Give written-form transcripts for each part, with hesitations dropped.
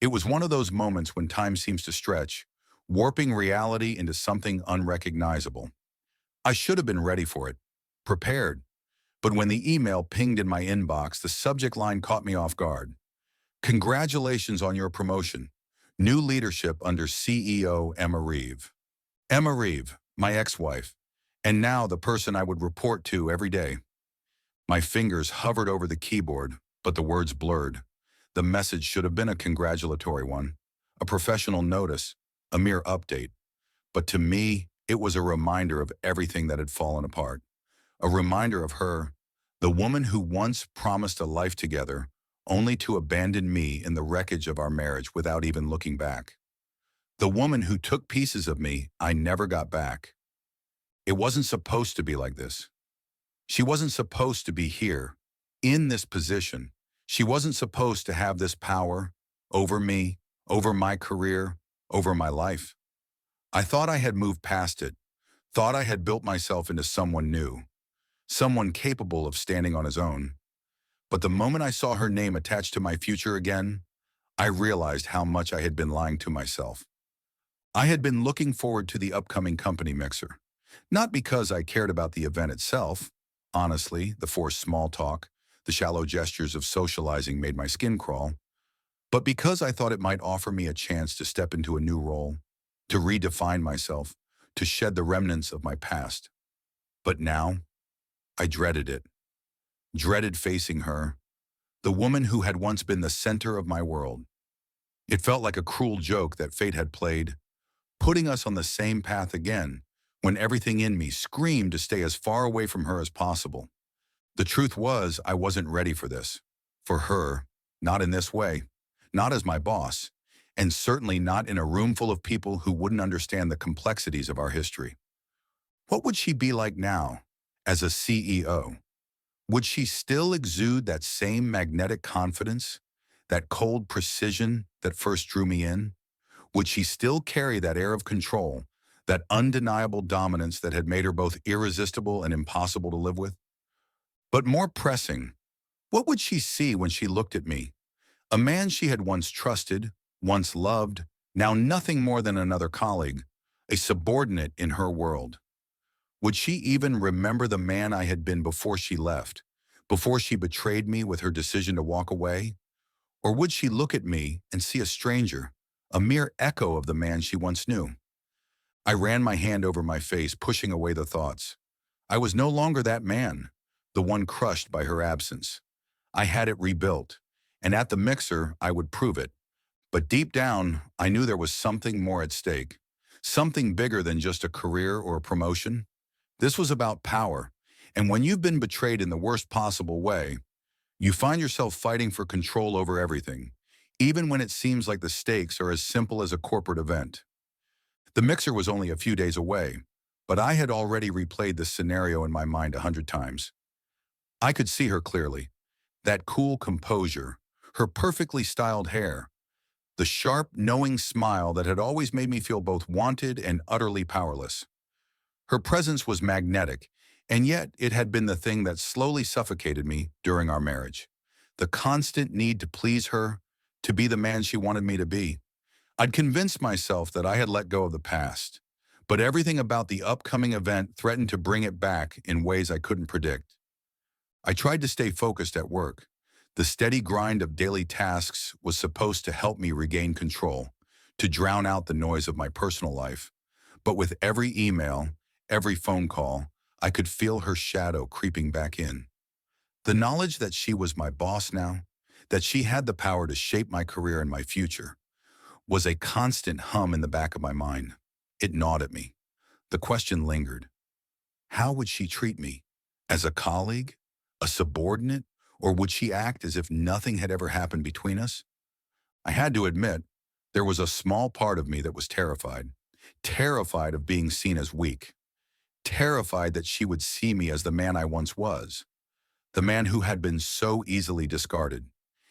It was one of those moments when time seems to stretch, warping reality into something unrecognizable. I should have been ready for it, prepared, but when the email pinged in my inbox, the subject line caught me off guard. Congratulations on your promotion. New leadership under CEO Emma Reeve. Emma Reeve, my ex-wife, and now the person I would report to every day. My fingers hovered over the keyboard, but the words blurred. The message should have been a congratulatory one, a professional notice, a mere update. But to me, it was a reminder of everything that had fallen apart. A reminder of her, the woman who once promised a life together, only to abandon me in the wreckage of our marriage without even looking back. The woman who took pieces of me I never got back. It wasn't supposed to be like this. She wasn't supposed to be here, in this position. She wasn't supposed to have this power over me, over my career, over my life. I thought I had moved past it, thought I had built myself into someone new, someone capable of standing on his own. But the moment I saw her name attached to my future again, I realized how much I had been lying to myself. I had been looking forward to the upcoming company mixer, not because I cared about the event itself. Honestly, the forced small talk, the shallow gestures of socializing made my skin crawl, but because I thought it might offer me a chance to step into a new role, to redefine myself, to shed the remnants of my past. But now, I dreaded it. Dreaded facing her, the woman who had once been the center of my world. It felt like a cruel joke that fate had played, putting us on the same path again, when everything in me screamed to stay as far away from her as possible. The truth was, I wasn't ready for this. For her, not in this way, not as my boss, and certainly not in a room full of people who wouldn't understand the complexities of our history. What would she be like now, as a CEO? Would she still exude that same magnetic confidence, that cold precision that first drew me in? Would she still carry that air of control, that undeniable dominance that had made her both irresistible and impossible to live with? But more pressing, what would she see when she looked at me? A man she had once trusted, once loved, now nothing more than another colleague, a subordinate in her world. Would she even remember the man I had been before she left, before she betrayed me with her decision to walk away? Or would she look at me and see a stranger, a mere echo of the man she once knew? I ran my hand over my face, pushing away the thoughts. I was no longer that man, the one crushed by her absence. I had it rebuilt, and at the mixer, I would prove it. But deep down, I knew there was something more at stake, something bigger than just a career or a promotion. This was about power, and when you've been betrayed in the worst possible way, you find yourself fighting for control over everything, even when it seems like the stakes are as simple as a corporate event. The mixer was only a few days away, but I had already replayed this scenario in my mind 100 times. I could see her clearly, that cool composure, her perfectly styled hair, the sharp, knowing smile that had always made me feel both wanted and utterly powerless. Her presence was magnetic, and yet it had been the thing that slowly suffocated me during our marriage. The constant need to please her, to be the man she wanted me to be. I'd convinced myself that I had let go of the past, but everything about the upcoming event threatened to bring it back in ways I couldn't predict. I tried to stay focused at work. The steady grind of daily tasks was supposed to help me regain control, to drown out the noise of my personal life. But with every email, every phone call, I could feel her shadow creeping back in. The knowledge that she was my boss now, that she had the power to shape my career and my future, was a constant hum in the back of my mind. It gnawed at me. The question lingered. How would she treat me? As a colleague? A subordinate? Or would she act as if nothing had ever happened between us? I had to admit, there was a small part of me that was terrified. Terrified of being seen as weak. Terrified that she would see me as the man I once was. The man who had been so easily discarded.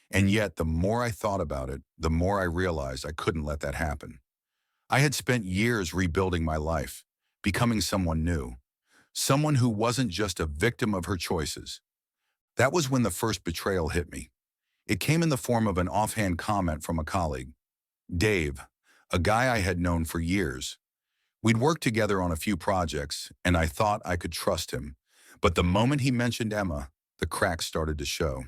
And yet, the more I thought about it, the more I realized I couldn't let that happen. I had spent years rebuilding my life, becoming someone new. Someone who wasn't just a victim of her choices. That was when the first betrayal hit me. It came in the form of an offhand comment from a colleague. Dave, a guy I had known for years. We'd worked together on a few projects, and I thought I could trust him. But the moment he mentioned Emma, the cracks started to show.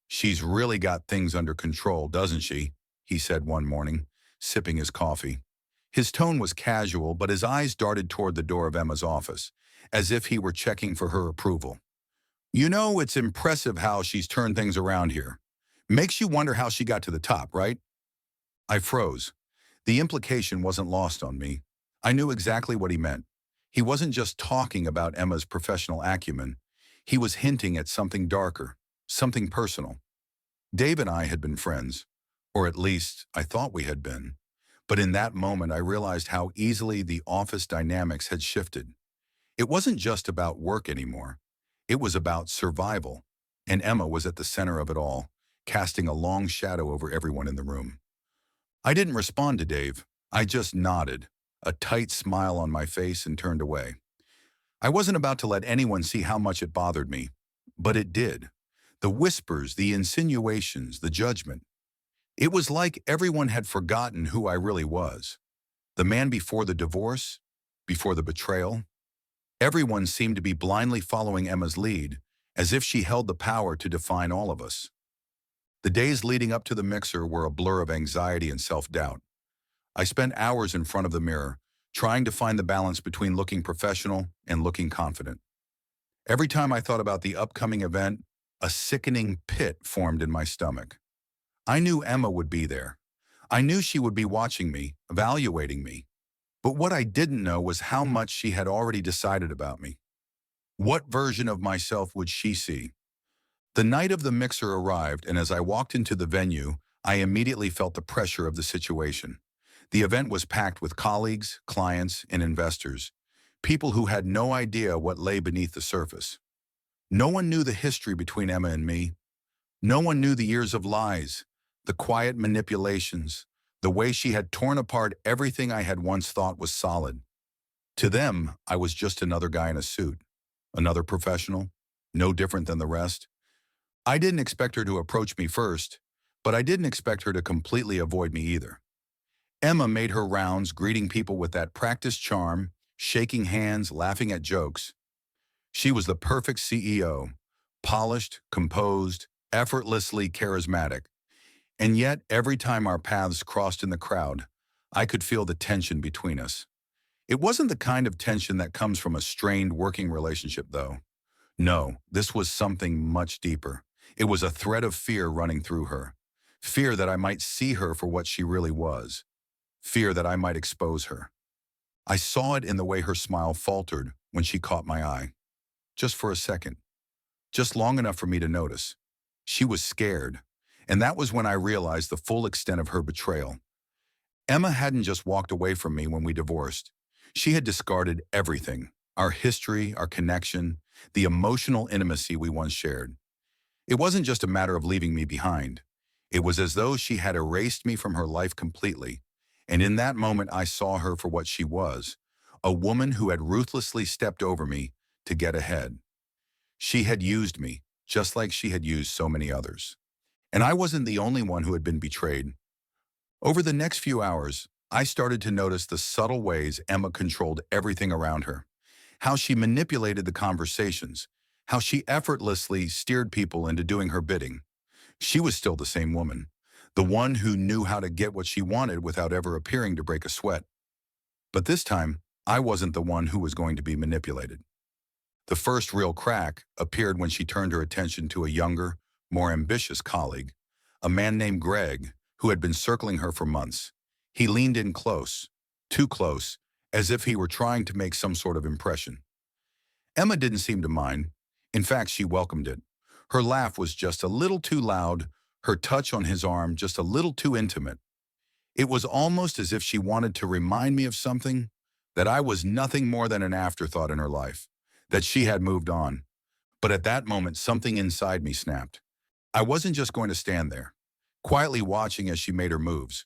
"She's really got things under control, doesn't she?" he said one morning, sipping his coffee. His tone was casual, but his eyes darted toward the door of Emma's office, as if he were checking for her approval. "You know, it's impressive how she's turned things around here. Makes you wonder how she got to the top, right?" I froze. The implication wasn't lost on me. I knew exactly what he meant. He wasn't just talking about Emma's professional acumen. He was hinting at something darker, something personal. Dave and I had been friends, or at least I thought we had been. But in that moment, I realized how easily the office dynamics had shifted. It wasn't just about work anymore. It was about survival. And Emma was at the center of it all, casting a long shadow over everyone in the room. I didn't respond to Dave. I just nodded, a tight smile on my face, and turned away. I wasn't about to let anyone see how much it bothered me, but it did. The whispers, the insinuations, the judgment. It was like everyone had forgotten who I really was. The man before the divorce, before the betrayal. Everyone seemed to be blindly following Emma's lead, as if she held the power to define all of us. The days leading up to the mixer were a blur of anxiety and self-doubt. I spent hours in front of the mirror, trying to find the balance between looking professional and looking confident. Every time I thought about the upcoming event, a sickening pit formed in my stomach. I knew Emma would be there. I knew she would be watching me, evaluating me. But what I didn't know was how much she had already decided about me. What version of myself would she see? The night of the mixer arrived, and as I walked into the venue, I immediately felt the pressure of the situation. The event was packed with colleagues, clients, and investors, people who had no idea what lay beneath the surface. No one knew the history between Emma and me. No one knew the years of lies, the quiet manipulations, the way she had torn apart everything I had once thought was solid. To them, I was just another guy in a suit, another professional, no different than the rest. I didn't expect her to approach me first, but I didn't expect her to completely avoid me either. Emma made her rounds, greeting people with that practiced charm, shaking hands, laughing at jokes. She was the perfect CEO, polished, composed, effortlessly charismatic. And yet, every time our paths crossed in the crowd, I could feel the tension between us. It wasn't the kind of tension that comes from a strained working relationship, though. No, this was something much deeper. It was a thread of fear running through her. Fear that I might see her for what she really was. Fear that I might expose her. I saw it in the way her smile faltered when she caught my eye. Just for a second. Just long enough for me to notice. She was scared. And that was when I realized the full extent of her betrayal. Emma hadn't just walked away from me when we divorced. She had discarded everything. Our history, our connection, the emotional intimacy we once shared. It wasn't just a matter of leaving me behind. It was as though she had erased me from her life completely. And in that moment, I saw her for what she was, a woman who had ruthlessly stepped over me to get ahead. She had used me, just like she had used so many others. And I wasn't the only one who had been betrayed. Over the next few hours, I started to notice the subtle ways Emma controlled everything around her, how she manipulated the conversations, how she effortlessly steered people into doing her bidding. She was still the same woman, the one who knew how to get what she wanted without ever appearing to break a sweat. But this time, I wasn't the one who was going to be manipulated. The first real crack appeared when she turned her attention to a younger, more ambitious colleague, a man named Greg, who had been circling her for months. He leaned in close, too close, as if he were trying to make some sort of impression. Emma didn't seem to mind. In fact, she welcomed it. Her laugh was just a little too loud, her touch on his arm just a little too intimate. It was almost as if she wanted to remind me of something, that I was nothing more than an afterthought in her life, that she had moved on. But at that moment, something inside me snapped. I wasn't just going to stand there, quietly watching as she made her moves.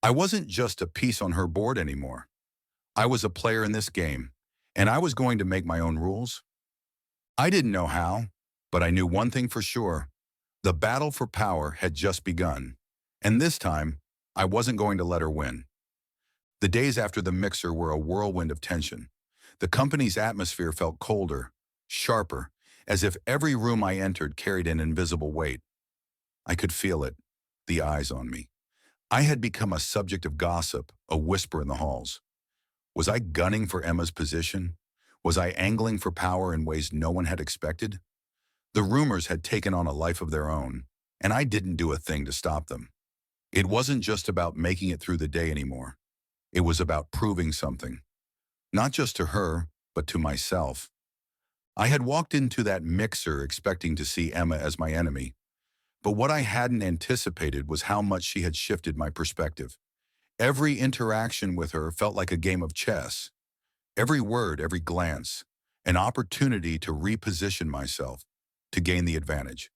I wasn't just a piece on her board anymore. I was a player in this game, and I was going to make my own rules. I didn't know how, but I knew one thing for sure. The battle for power had just begun. And this time, I wasn't going to let her win. The days after the mixer were a whirlwind of tension. The company's atmosphere felt colder, sharper, as if every room I entered carried an invisible weight. I could feel it, the eyes on me. I had become a subject of gossip, a whisper in the halls. Was I gunning for Emma's position? Was I angling for power in ways no one had expected? The rumors had taken on a life of their own, and I didn't do a thing to stop them. It wasn't just about making it through the day anymore. It was about proving something, not just to her, but to myself. I had walked into that mixer expecting to see Emma as my enemy, but what I hadn't anticipated was how much she had shifted my perspective. Every interaction with her felt like a game of chess. Every word, every glance, an opportunity to reposition myself, to gain the advantage.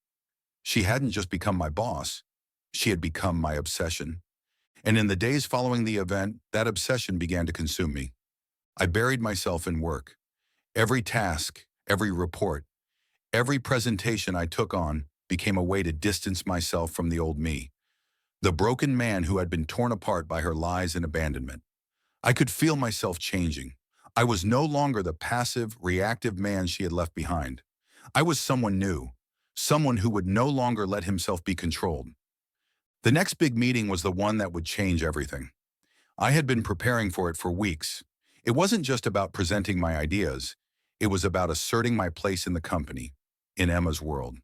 She hadn't just become my boss, she had become my obsession. And in the days following the event, that obsession began to consume me. I buried myself in work. Every task, every report, every presentation I took on became a way to distance myself from the old me, the broken man who had been torn apart by her lies and abandonment. I could feel myself changing. I was no longer the passive, reactive man she had left behind. I was someone new, someone who would no longer let himself be controlled. The next big meeting was the one that would change everything. I had been preparing for it for weeks. It wasn't just about presenting my ideas. It was about asserting my place in the company, in Emma's world.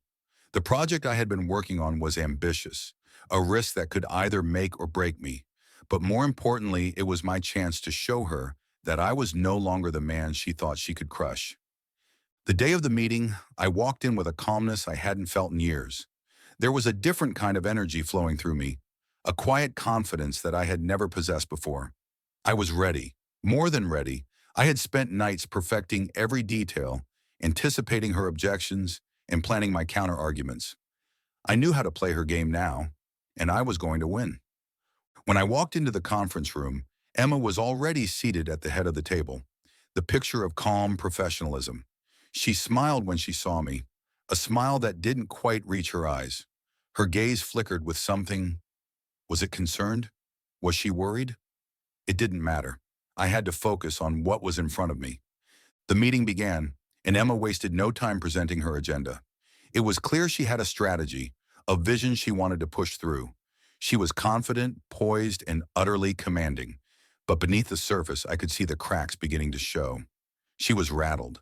The project I had been working on was ambitious, a risk that could either make or break me. But more importantly, it was my chance to show her that I was no longer the man she thought she could crush. The day of the meeting, I walked in with a calmness I hadn't felt in years. There was a different kind of energy flowing through me, a quiet confidence that I had never possessed before. I was ready, more than ready. I had spent nights perfecting every detail, anticipating her objections, and planning my counter-arguments. I knew how to play her game now, and I was going to win. When I walked into the conference room, Emma was already seated at the head of the table, the picture of calm professionalism. She smiled when she saw me, a smile that didn't quite reach her eyes. Her gaze flickered with something. Was it concerned? Was she worried? It didn't matter. I had to focus on what was in front of me. The meeting began, and Emma wasted no time presenting her agenda. It was clear she had a strategy, a vision she wanted to push through. She was confident, poised, and utterly commanding. But beneath the surface, I could see the cracks beginning to show. She was rattled.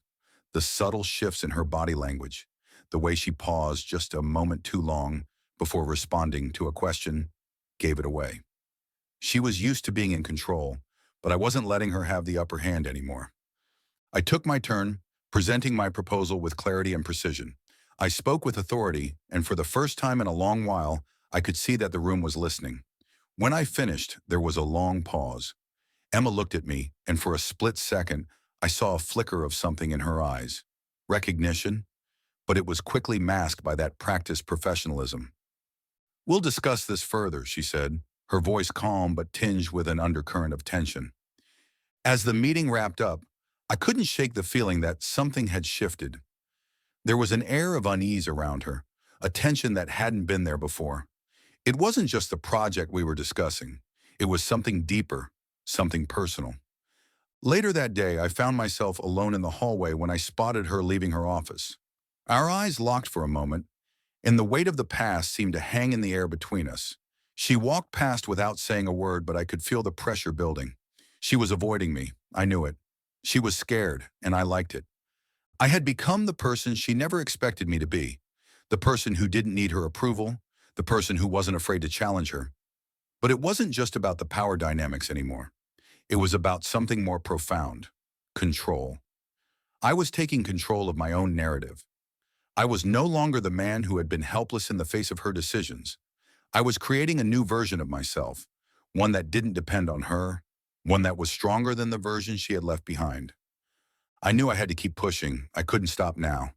The subtle shifts in her body language, the way she paused just a moment too long before responding to a question, gave it away. She was used to being in control, but I wasn't letting her have the upper hand anymore. I took my turn, presenting my proposal with clarity and precision. I spoke with authority, and for the first time in a long while, I could see that the room was listening. When I finished, there was a long pause. Emma looked at me, and for a split second, I saw a flicker of something in her eyes. Recognition, but it was quickly masked by that practiced professionalism. "We'll discuss this further," she said, her voice calm but tinged with an undercurrent of tension. As the meeting wrapped up, I couldn't shake the feeling that something had shifted. There was an air of unease around her, a tension that hadn't been there before. It wasn't just the project we were discussing. It was something deeper, something personal. Later that day, I found myself alone in the hallway when I spotted her leaving her office. Our eyes locked for a moment, and the weight of the past seemed to hang in the air between us. She walked past without saying a word, but I could feel the pressure building. She was avoiding me. I knew it. She was scared, and I liked it. I had become the person she never expected me to be, the person who didn't need her approval, the person who wasn't afraid to challenge her. But it wasn't just about the power dynamics anymore. It was about something more profound: control. I was taking control of my own narrative. I was no longer the man who had been helpless in the face of her decisions. I was creating a new version of myself, one that didn't depend on her, one that was stronger than the version she had left behind. I knew I had to keep pushing. I couldn't stop now.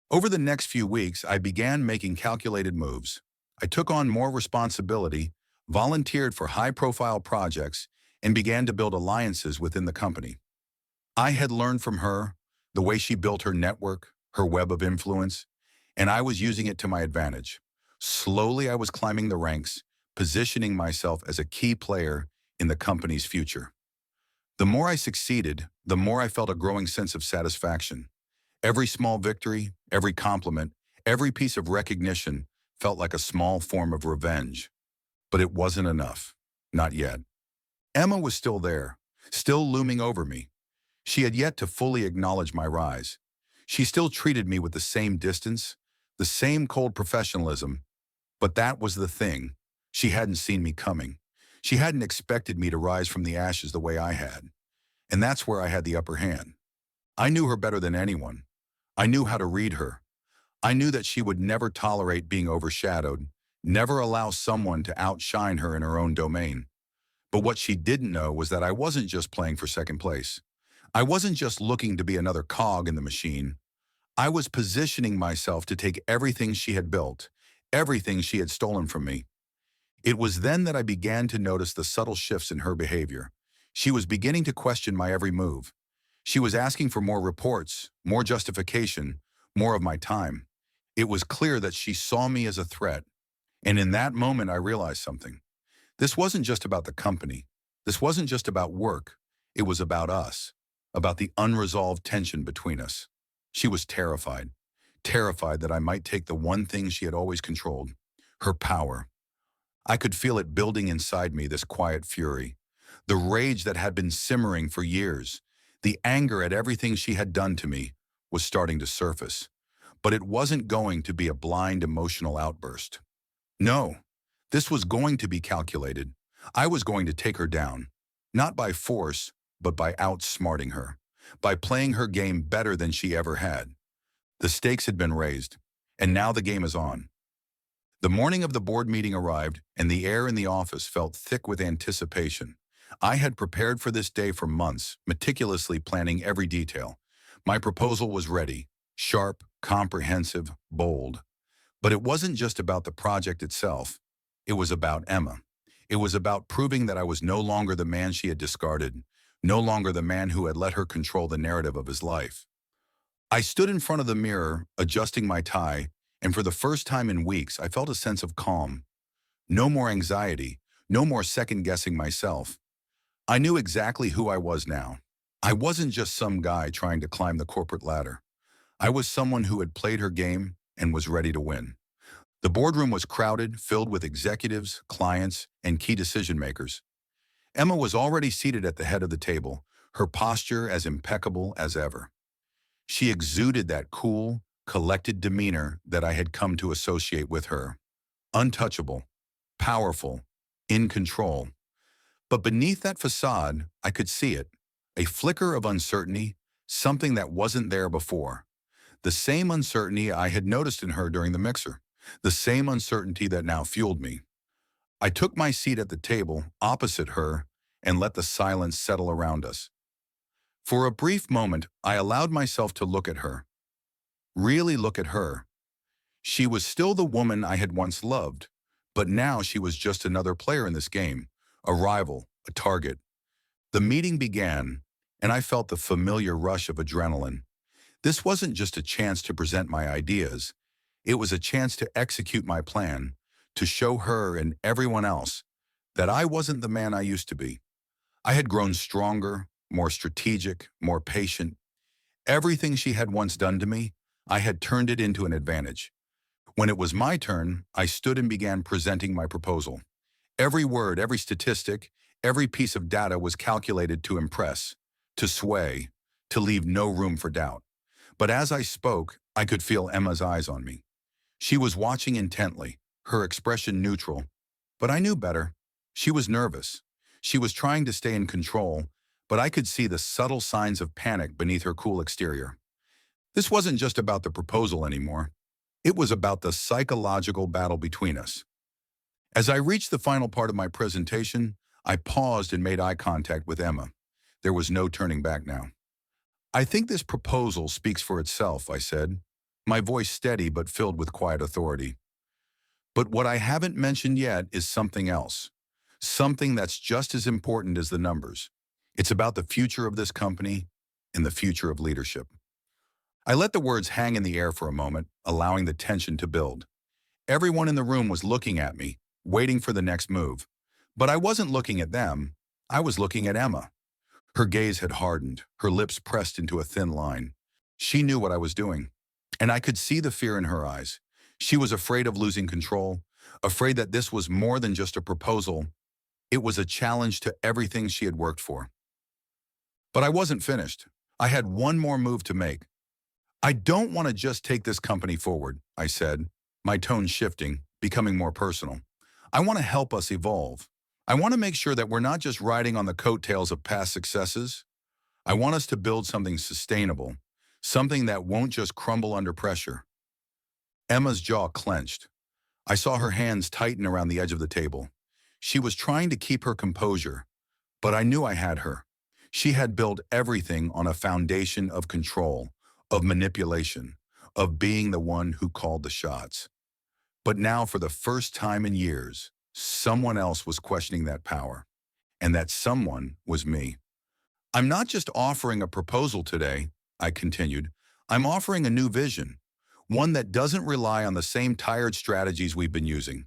Over the next few weeks, I began making calculated moves. I took on more responsibility, volunteered for high-profile projects, and began to build alliances within the company. I had learned from her, the way she built her network, her web of influence, and I was using it to my advantage. Slowly, I was climbing the ranks, positioning myself as a key player in the company's future. The more I succeeded, the more I felt a growing sense of satisfaction. Every small victory, every compliment, every piece of recognition felt like a small form of revenge. But it wasn't enough. Not yet. Emma was still there, still looming over me. She had yet to fully acknowledge my rise. She still treated me with the same distance, the same cold professionalism, but that was the thing. She hadn't seen me coming. She hadn't expected me to rise from the ashes the way I had. And that's where I had the upper hand. I knew her better than anyone. I knew how to read her. I knew that she would never tolerate being overshadowed, never allow someone to outshine her in her own domain. But what she didn't know was that I wasn't just playing for second place. I wasn't just looking to be another cog in the machine. I was positioning myself to take everything she had built, everything she had stolen from me. It was then that I began to notice the subtle shifts in her behavior. She was beginning to question my every move. She was asking for more reports, more justification, more of my time. It was clear that she saw me as a threat. And in that moment, I realized something. This wasn't just about the company. This wasn't just about work. It was about us, about the unresolved tension between us. She was terrified, terrified that I might take the one thing she had always controlled, her power. I could feel it building inside me, this quiet fury, the rage that had been simmering for years, the anger at everything she had done to me was starting to surface. But it wasn't going to be a blind emotional outburst. No, this was going to be calculated. I was going to take her down, not by force, but by outsmarting her, by playing her game better than she ever had. The stakes had been raised, and now the game is on. The morning of the board meeting arrived, and the air in the office felt thick with anticipation. I had prepared for this day for months, meticulously planning every detail. My proposal was ready, sharp, comprehensive, bold. But it wasn't just about the project itself. It was about Emma. It was about proving that I was no longer the man she had discarded, no longer the man who had let her control the narrative of his life. I stood in front of the mirror, adjusting my tie, and for the first time in weeks, I felt a sense of calm. No more anxiety, no more second-guessing myself. I knew exactly who I was now. I wasn't just some guy trying to climb the corporate ladder. I was someone who had played her game and was ready to win. The boardroom was crowded, filled with executives, clients, and key decision-makers. Emma was already seated at the head of the table, her posture as impeccable as ever. She exuded that cool, collected demeanor that I had come to associate with her. Untouchable, powerful, in control. But beneath that facade, I could see it, a flicker of uncertainty, something that wasn't there before. The same uncertainty I had noticed in her during the mixer, the same uncertainty that now fueled me. I took my seat at the table, opposite her, and let the silence settle around us. For a brief moment, I allowed myself to look at her, really look at her. She was still the woman I had once loved, but now she was just another player in this game, a rival, a target. The meeting began, and I felt the familiar rush of adrenaline. This wasn't just a chance to present my ideas. It was a chance to execute my plan, to show her and everyone else that I wasn't the man I used to be. I had grown stronger, more strategic, more patient. Everything she had once done to me, I had turned it into an advantage. When it was my turn, I stood and began presenting my proposal. Every word, every statistic, every piece of data was calculated to impress, to sway, to leave no room for doubt. But as I spoke, I could feel Emma's eyes on me. She was watching intently, her expression neutral. But I knew better. She was nervous. She was trying to stay in control, but I could see the subtle signs of panic beneath her cool exterior. This wasn't just about the proposal anymore. It was about the psychological battle between us. As I reached the final part of my presentation, I paused and made eye contact with Emma. There was no turning back now. "I think this proposal speaks for itself," I said, my voice steady but filled with quiet authority. "But what I haven't mentioned yet is something else, something that's just as important as the numbers. It's about the future of this company and the future of leadership." I let the words hang in the air for a moment, allowing the tension to build. Everyone in the room was looking at me, waiting for the next move. But I wasn't looking at them. I was looking at Emma. Her gaze had hardened, her lips pressed into a thin line. She knew what I was doing, and I could see the fear in her eyes. She was afraid of losing control, afraid that this was more than just a proposal. It was a challenge to everything she had worked for. But I wasn't finished. I had one more move to make. I don't want to just take this company forward, I said, my tone shifting, becoming more personal. I want to help us evolve. I want to make sure that we're not just riding on the coattails of past successes. I want us to build something sustainable, something that won't just crumble under pressure. Emma's jaw clenched. I saw her hands tighten around the edge of the table. She was trying to keep her composure, but I knew I had her. She had built everything on a foundation of control, of manipulation, of being the one who called the shots. But now, for the first time in years, someone else was questioning that power, and that someone was me. I'm not just offering a proposal today, I continued. I'm offering a new vision, one that doesn't rely on the same tired strategies we've been using.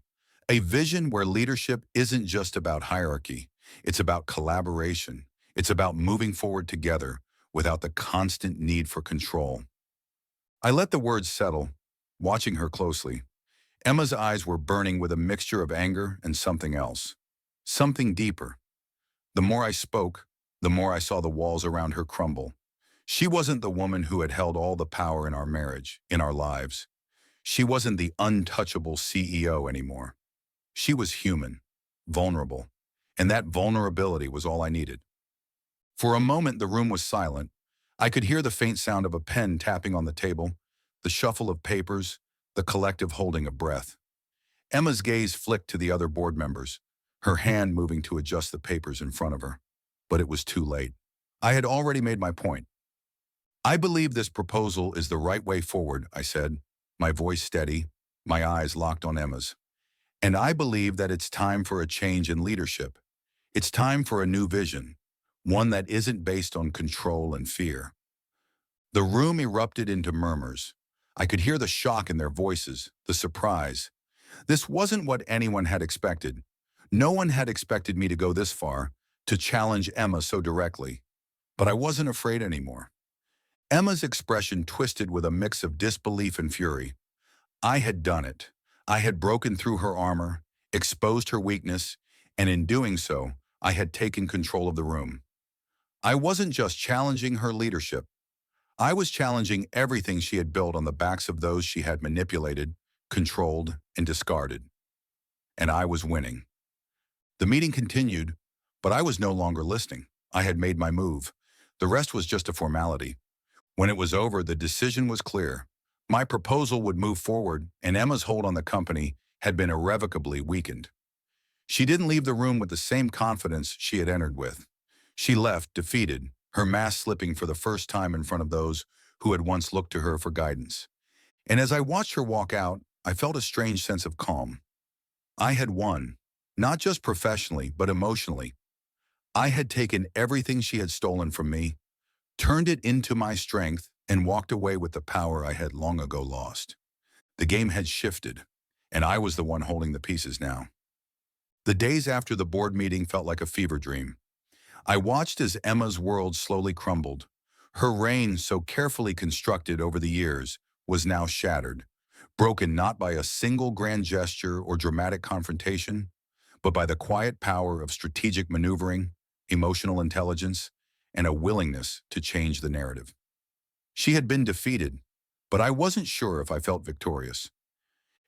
A vision where leadership isn't just about hierarchy, it's about collaboration. It's about moving forward together without the constant need for control. I let the words settle, watching her closely. Emma's eyes were burning with a mixture of anger and something else. Something deeper. The more I spoke, the more I saw the walls around her crumble. She wasn't the woman who had held all the power in our marriage, in our lives. She wasn't the untouchable CEO anymore. She was human, vulnerable, and that vulnerability was all I needed. For a moment, the room was silent. I could hear the faint sound of a pen tapping on the table, the shuffle of papers, the collective holding of breath. Emma's gaze flicked to the other board members, her hand moving to adjust the papers in front of her. But it was too late. I had already made my point. I believe this proposal is the right way forward, I said, my voice steady, my eyes locked on Emma's. And I believe that it's time for a change in leadership. It's time for a new vision, one that isn't based on control and fear. The room erupted into murmurs. I could hear the shock in their voices, the surprise. This wasn't what anyone had expected. No one had expected me to go this far, to challenge Emma so directly. But I wasn't afraid anymore. Emma's expression twisted with a mix of disbelief and fury. I had done it. I had broken through her armor, exposed her weakness, and in doing so, I had taken control of the room. I wasn't just challenging her leadership. I was challenging everything she had built on the backs of those she had manipulated, controlled, and discarded. And I was winning. The meeting continued, but I was no longer listening. I had made my move. The rest was just a formality. When it was over, the decision was clear. My proposal would move forward, and Emma's hold on the company had been irrevocably weakened. She didn't leave the room with the same confidence she had entered with. She left, defeated, her mask slipping for the first time in front of those who had once looked to her for guidance. And as I watched her walk out, I felt a strange sense of calm. I had won, not just professionally, but emotionally. I had taken everything she had stolen from me, turned it into my strength, and walked away with the power I had long ago lost. The game had shifted, and I was the one holding the pieces now. The days after the board meeting felt like a fever dream. I watched as Emma's world slowly crumbled. Her reign, so carefully constructed over the years, was now shattered, broken not by a single grand gesture or dramatic confrontation, but by the quiet power of strategic maneuvering, emotional intelligence, and a willingness to change the narrative. She had been defeated, but I wasn't sure if I felt victorious.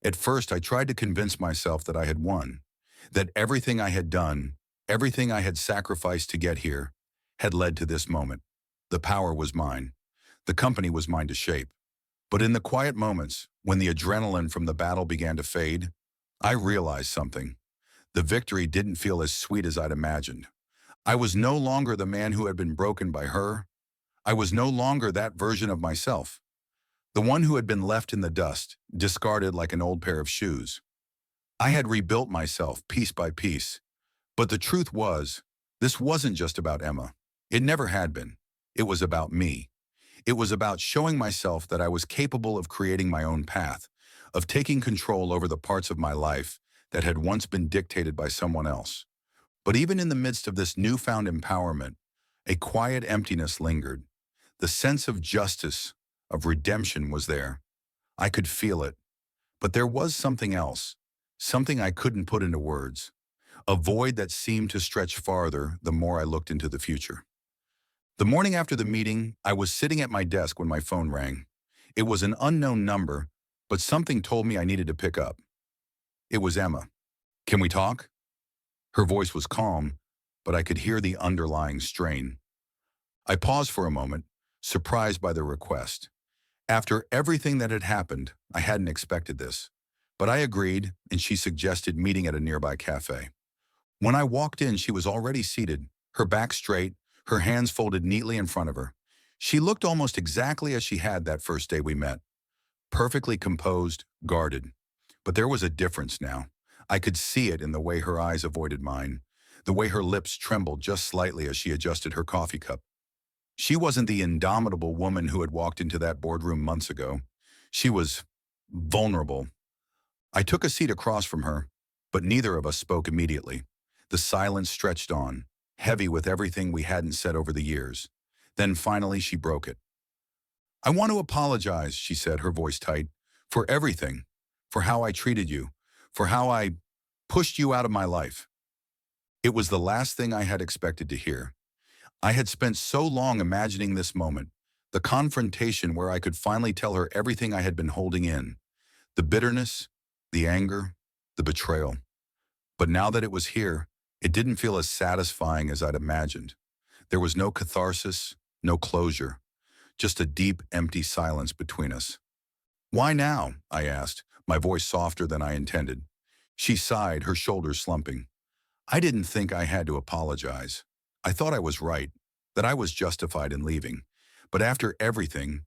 At first, I tried to convince myself that I had won, that everything I had done, everything I had sacrificed to get here, had led to this moment. The power was mine. The company was mine to shape. But in the quiet moments, when the adrenaline from the battle began to fade, I realized something. The victory didn't feel as sweet as I'd imagined. I was no longer the man who had been broken by her. I was no longer that version of myself, the one who had been left in the dust, discarded like an old pair of shoes. I had rebuilt myself piece by piece. But the truth was, this wasn't just about Emma. It never had been. It was about me. It was about showing myself that I was capable of creating my own path, of taking control over the parts of my life that had once been dictated by someone else. But even in the midst of this newfound empowerment, a quiet emptiness lingered. The sense of justice, of redemption was there. I could feel it. But there was something else, something I couldn't put into words, a void that seemed to stretch farther the more I looked into the future. The morning after the meeting, I was sitting at my desk when my phone rang. It was an unknown number, but something told me I needed to pick up. It was Emma. "Can we talk?" Her voice was calm, but I could hear the underlying strain. I paused for a moment, surprised by the request. After everything that had happened, I hadn't expected this. But I agreed, and she suggested meeting at a nearby cafe. When I walked in, she was already seated, her back straight, her hands folded neatly in front of her. She looked almost exactly as she had that first day we met, perfectly composed, guarded. But there was a difference now. I could see it in the way her eyes avoided mine, the way her lips trembled just slightly as she adjusted her coffee cup. She wasn't the indomitable woman who had walked into that boardroom months ago. She was vulnerable. I took a seat across from her, but neither of us spoke immediately. The silence stretched on, heavy with everything we hadn't said over the years. Then finally she broke it. "I want to apologize," she said, her voice tight, "for everything, for how I treated you, for how I pushed you out of my life." It was the last thing I had expected to hear. I had spent so long imagining this moment, the confrontation where I could finally tell her everything I had been holding in, the bitterness, the anger, the betrayal. But now that it was here, it didn't feel as satisfying as I'd imagined. There was no catharsis, no closure, just a deep, empty silence between us. "Why now?" I asked, my voice softer than I intended. She sighed, her shoulders slumping. "I didn't think I had to apologize. I thought I was right, that I was justified in leaving. But after everything,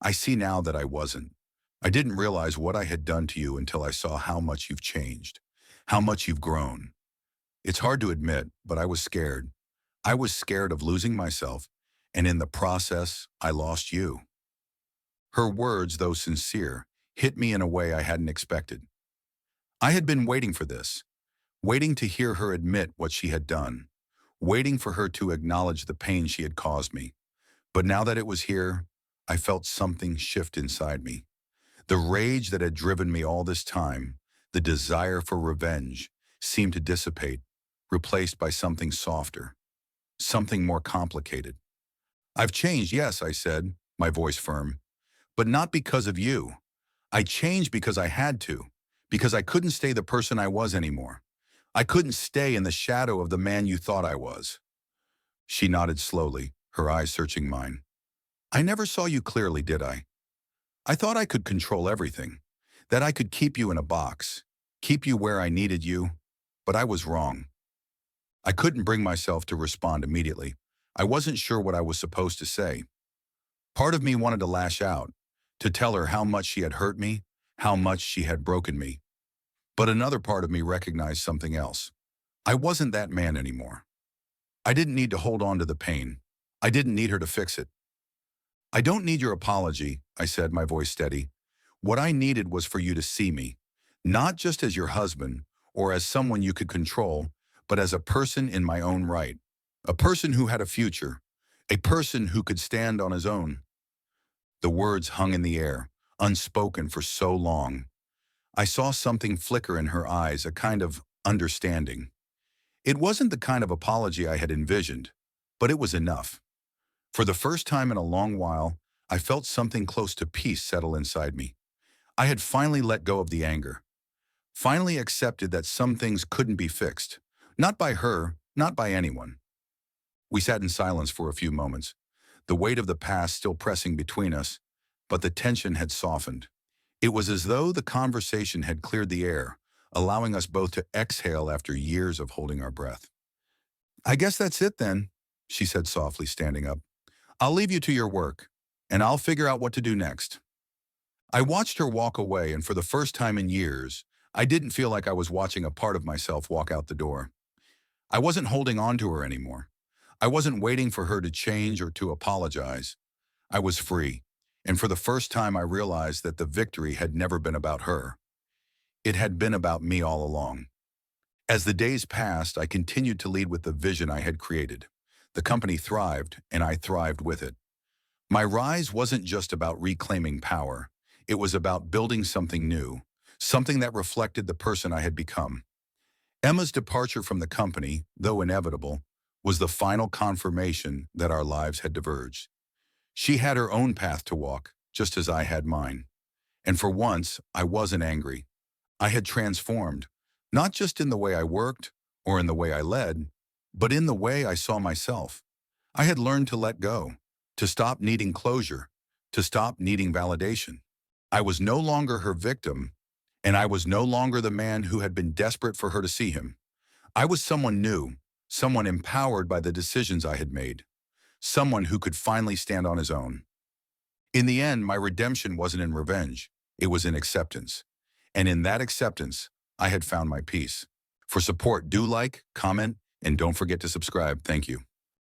I see now that I wasn't. I didn't realize what I had done to you until I saw how much you've changed, how much you've grown. It's hard to admit, but I was scared. I was scared of losing myself, and in the process, I lost you." Her words, though sincere, hit me in a way I hadn't expected. I had been waiting for this, waiting to hear her admit what she had done, waiting for her to acknowledge the pain she had caused me. But now that it was here, I felt something shift inside me. The rage that had driven me all this time, the desire for revenge, seemed to dissipate, replaced by something softer, something more complicated. "I've changed, yes," I said, my voice firm, "but not because of you. I changed because I had to, because I couldn't stay the person I was anymore. I couldn't stay in the shadow of the man you thought I was." She nodded slowly, her eyes searching mine. "I never saw you clearly, did I? I thought I could control everything, that I could keep you in a box, keep you where I needed you, but I was wrong." I couldn't bring myself to respond immediately. I wasn't sure what I was supposed to say. Part of me wanted to lash out, to tell her how much she had hurt me, how much she had broken me. But another part of me recognized something else. I wasn't that man anymore. I didn't need to hold on to the pain. I didn't need her to fix it. "I don't need your apology," I said, my voice steady. "What I needed was for you to see me, not just as your husband or as someone you could control, but as a person in my own right, a person who had a future, a person who could stand on his own." The words hung in the air, unspoken for so long. I saw something flicker in her eyes, a kind of understanding. It wasn't the kind of apology I had envisioned, but it was enough. For the first time in a long while, I felt something close to peace settle inside me. I had finally let go of the anger, finally accepted that some things couldn't be fixed, not by her, not by anyone. We sat in silence for a few moments, the weight of the past still pressing between us, but the tension had softened. It was as though the conversation had cleared the air, allowing us both to exhale after years of holding our breath. "I guess that's it then," she said softly, standing up. "I'll leave you to your work, and I'll figure out what to do next." I watched her walk away, and for the first time in years, I didn't feel like I was watching a part of myself walk out the door. I wasn't holding on to her anymore. I wasn't waiting for her to change or to apologize. I was free, and for the first time I realized that the victory had never been about her. It had been about me all along. As the days passed, I continued to lead with the vision I had created. The company thrived, and I thrived with it. My rise wasn't just about reclaiming power. It was about building something new, something that reflected the person I had become. Emma's departure from the company, though inevitable, was the final confirmation that our lives had diverged. She had her own path to walk, just as I had mine. And for once, I wasn't angry. I had transformed, not just in the way I worked or in the way I led, but in the way I saw myself. I had learned to let go, to stop needing closure, to stop needing validation. I was no longer her victim, and I was no longer the man who had been desperate for her to see him. I was someone new, someone empowered by the decisions I had made, someone who could finally stand on his own. In the end, my redemption wasn't in revenge, it was in acceptance. And in that acceptance, I had found my peace. For support, do like, comment, and don't forget to subscribe. Thank you.